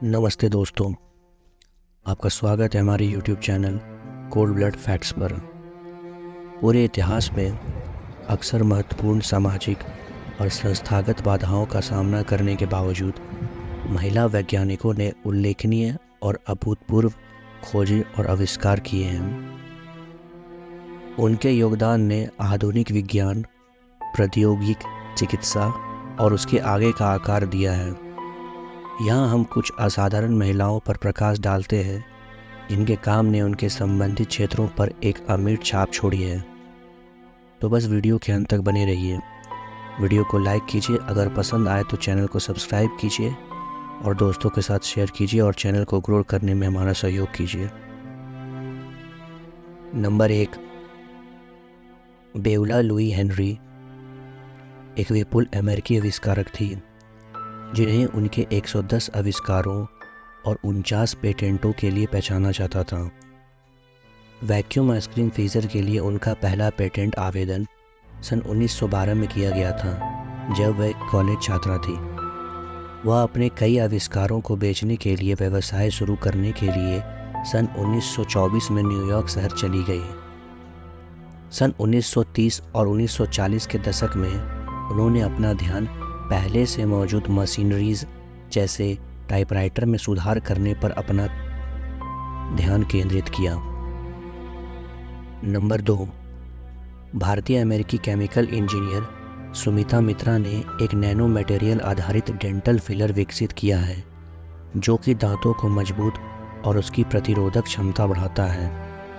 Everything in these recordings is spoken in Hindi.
नमस्ते दोस्तों, आपका स्वागत है हमारे YouTube channel cold blood facts पर। पूरे इतिहास में अक्सर महत्वपूर्ण सामाजिक और संस्थागत बाधाओं का सामना करने के बावजूद महिला वैज्ञानिकों ने उल्लेखनीय और अभूतपूर्व खोजें और आविष्कार किए हैं। उनके योगदान ने आधुनिक विज्ञान, प्रौद्योगिक, चिकित्सा और उसके आगे का आकार दिया है। यहाँ हम कुछ असाधारण महिलाओं पर प्रकाश डालते हैं जिनके काम ने उनके संबंधित क्षेत्रों पर एक अमिट छाप छोड़ी है। तो बस वीडियो के अंत तक बने रहिए। वीडियो को लाइक कीजिए, अगर पसंद आए तो चैनल को सब्सक्राइब कीजिए और दोस्तों के साथ शेयर कीजिए और चैनल को ग्रो करने में हमारा सहयोग कीजिए। नंबर 1, बेउला लुई हेनरी एक विपुल अमेरिकी आविष्कारक थी जिन्हें उनके 110 आविष्कारों और 49 पेटेंटों के लिए पहचाना जाता था। वैक्यूम आइसक्रीम फ्रीज़र के लिए उनका पहला पेटेंट आवेदन सन 1912 में किया गया था, जब वह कॉलेज छात्रा थी। वह अपने कई आविष्कारों को बेचने के लिए व्यवसाय शुरू करने के लिए सन 1924 में न्यूयॉर्क शहर चली गई। सन 1930 और 1940 के दशक में उन्होंने अपना ध्यान पहले से मौजूद मशीनरीज जैसे टाइपराइटर में सुधार करने पर अपना ध्यान केंद्रित किया। नंबर 2, भारतीय अमेरिकी केमिकल इंजीनियर सुमिता मित्रा ने एक नैनो मटेरियल आधारित डेंटल फिलर विकसित किया है जो कि दांतों को मजबूत और उसकी प्रतिरोधक क्षमता बढ़ाता है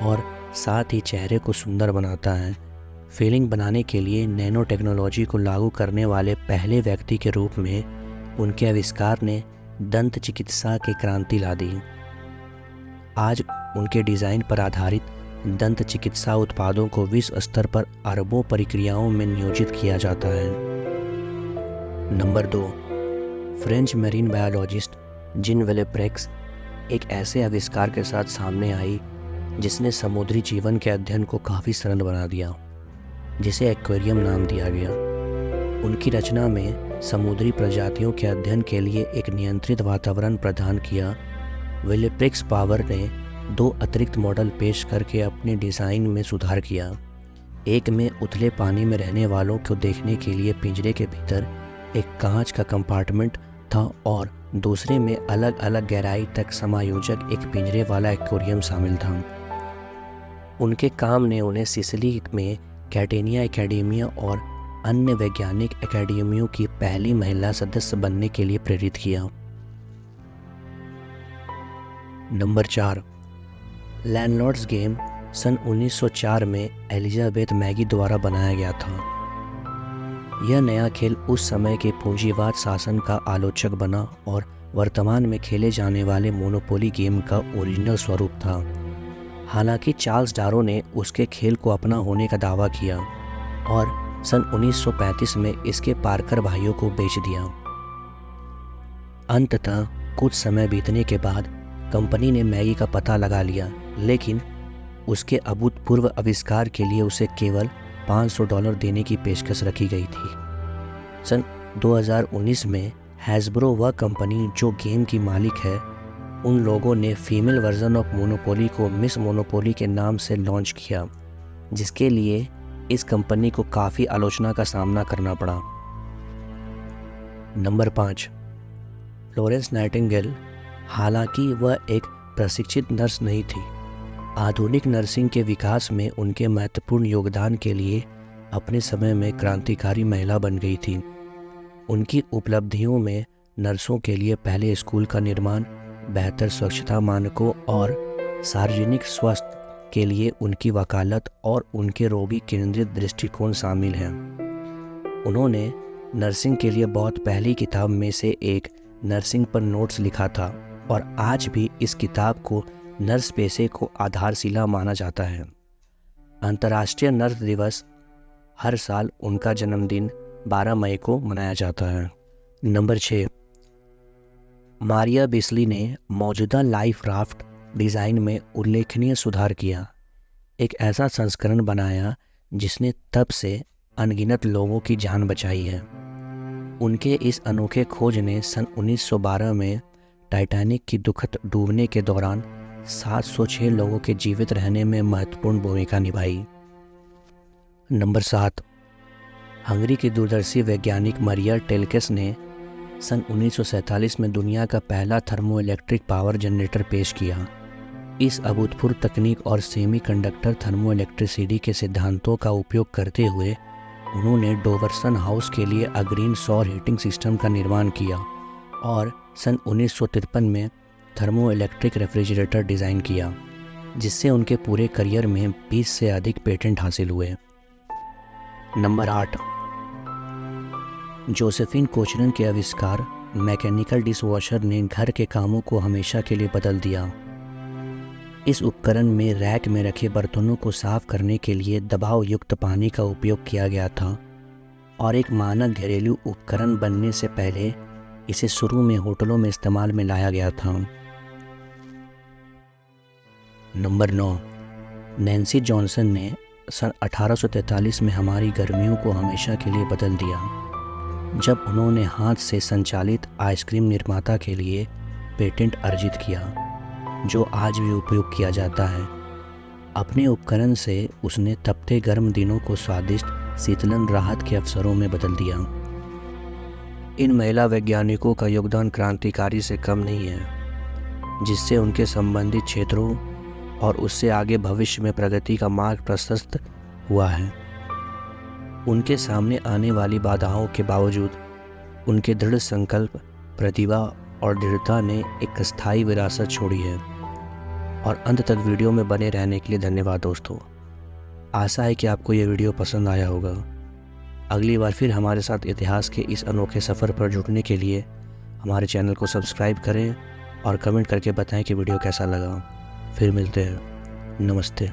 और साथ ही चेहरे को सुंदर बनाता है। फिलिंग बनाने के लिए नैनो टेक्नोलॉजी को लागू करने वाले पहले व्यक्ति के रूप में उनके आविष्कार ने दंत चिकित्सा की क्रांति ला दी। आज उनके डिज़ाइन पर आधारित दंत चिकित्सा उत्पादों को विश्व स्तर पर अरबों प्रक्रियाओं में नियोजित किया जाता है। Number 2, French marine biologist Jean वेलेप्रेक्स एक ऐसे आविष्कार के साथ सामने आई जिसने समुद्री जीवन के अध्ययन को काफ़ी सरल बना दिया, जिसे एक्वेरियम नाम दिया गया। उनकी रचना में समुद्री प्रजातियों के अध्ययन के लिए एक नियंत्रित वातावरण प्रदान किया। वेलेप्रेक्स पावर ने 2 अतिरिक्त मॉडल पेश करके अपने डिज़ाइन में सुधार किया। एक में उथले पानी में रहने वालों को देखने के लिए पिंजरे के भीतर एक कांच का कंपार्टमेंट था और दूसरे में अलग अलग गहराई तक समायोजक एक पिंजरे वाला एक्वेरियम शामिल था। उनके काम ने उन्हें सिसिली में कैटेनिया एकेडेमिया और अन्य वैज्ञानिक एकेडमियों की पहली महिला सदस्य बनने के लिए प्रेरित किया। नंबर 4, लैंडलॉर्ड्स गेम सन 1904 में एलिजाबेथ मैगी द्वारा बनाया गया था। यह नया खेल उस समय के पूंजीवाद शासन का आलोचक बना और वर्तमान में खेले जाने वाले मोनोपोली गेम का ओरिजिनल स्वरूप था। हालांकि चार्ल्स डारो ने उसके खेल को अपना होने का दावा किया और सन 1935 में इसके पार्कर भाइयों को बेच दिया। अंततः कुछ समय बीतने के बाद कंपनी ने मैगी का पता लगा लिया, लेकिन उसके अभूतपूर्व आविष्कार के लिए उसे केवल $500 देने की पेशकश रखी गई थी। सन 2019 में हैस्ब्रो, वह कंपनी जो गेम की मालिक है, उन लोगों ने फीमेल वर्जन ऑफ मोनोपोली को मिस मोनोपोली के नाम से लॉन्च किया, जिसके लिए इस कंपनी को काफ़ी आलोचना का सामना करना पड़ा। Number 5, Florence Nightingale. हालांकि वह एक प्रशिक्षित नर्स नहीं थी, आधुनिक नर्सिंग के विकास में उनके महत्वपूर्ण योगदान के लिए अपने समय में क्रांतिकारी महिला बन गई थी। उनकी उपलब्धियों में नर्सों के लिए पहले स्कूल का निर्माण, बेहतर स्वच्छता मानकों और सार्वजनिक स्वास्थ्य के लिए उनकी वकालत और उनके रोगी केंद्रित दृष्टिकोण शामिल हैं। उन्होंने नर्सिंग के लिए बहुत पहली किताब में से एक नर्सिंग पर नोट्स लिखा था और आज भी इस किताब को नर्स पेशे को आधारशिला माना जाता है। अंतर्राष्ट्रीय नर्स दिवस हर साल उनका जन्मदिन 12 मई को मनाया जाता है। नंबर 6, मारिया बिस्ली ने मौजूदा लाइफ राफ्ट डिज़ाइन में उल्लेखनीय सुधार किया, एक ऐसा संस्करण बनाया जिसने तब से अनगिनत लोगों की जान बचाई है। उनके इस अनोखे खोज ने सन 1912 में टाइटैनिक की दुखद डूबने के दौरान 706 लोगों के जीवित रहने में महत्वपूर्ण भूमिका निभाई। नंबर 7, हंगरी की दूरदर्शी वैज्ञानिक मरिया टेल्केस ने सन 1947 में दुनिया का पहला थर्मो इलेक्ट्रिक पावर जनरेटर पेश किया। इस अभूतपूर्व तकनीक और सेमीकंडक्टर थर्मो इलेक्ट्रिसिटी के सिद्धांतों का उपयोग करते हुए उन्होंने डोवर्सन हाउस के लिए अग्रणी सौर हीटिंग सिस्टम का निर्माण किया और सन 1953 में थर्मो इलेक्ट्रिक रेफ्रिजरेटर डिज़ाइन किया, जिससे उनके पूरे करियर में 20 से अधिक पेटेंट हासिल हुए। नंबर 8, जोसेफिन कोचरन के आविष्कार मैकेनिकल डिशवॉशर ने घर के कामों को हमेशा के लिए बदल दिया। इस उपकरण में रैक में रखे बर्तनों को साफ करने के लिए दबाव युक्त पानी का उपयोग किया गया था और एक मानक घरेलू उपकरण बनने से पहले इसे शुरू में होटलों में इस्तेमाल में लाया गया था। नंबर 9, नैन्सी जॉनसन ने सन 1843 में हमारी गर्मियों को हमेशा के लिए बदल दिया, जब उन्होंने हाथ से संचालित आइसक्रीम निर्माता के लिए पेटेंट अर्जित किया, जो आज भी उपयोग किया जाता है। अपने उपकरण से उसने तपते गर्म दिनों को स्वादिष्ट शीतलन राहत के अवसरों में बदल दिया। इन महिला वैज्ञानिकों का योगदान क्रांतिकारी से कम नहीं है, जिससे उनके संबंधित क्षेत्रों और उससे आगे भविष्य में प्रगति का मार्ग प्रशस्त हुआ है। उनके सामने आने वाली बाधाओं के बावजूद उनके दृढ़ संकल्प, प्रतिभा और दृढ़ता ने एक स्थायी विरासत छोड़ी है। और अंत तक वीडियो में बने रहने के लिए धन्यवाद दोस्तों। आशा है कि आपको ये वीडियो पसंद आया होगा। अगली बार फिर हमारे साथ इतिहास के इस अनोखे सफ़र पर जुड़ने के लिए हमारे चैनल को सब्सक्राइब करें और कमेंट करके बताएं कि वीडियो कैसा लगा। फिर मिलते हैं। नमस्ते।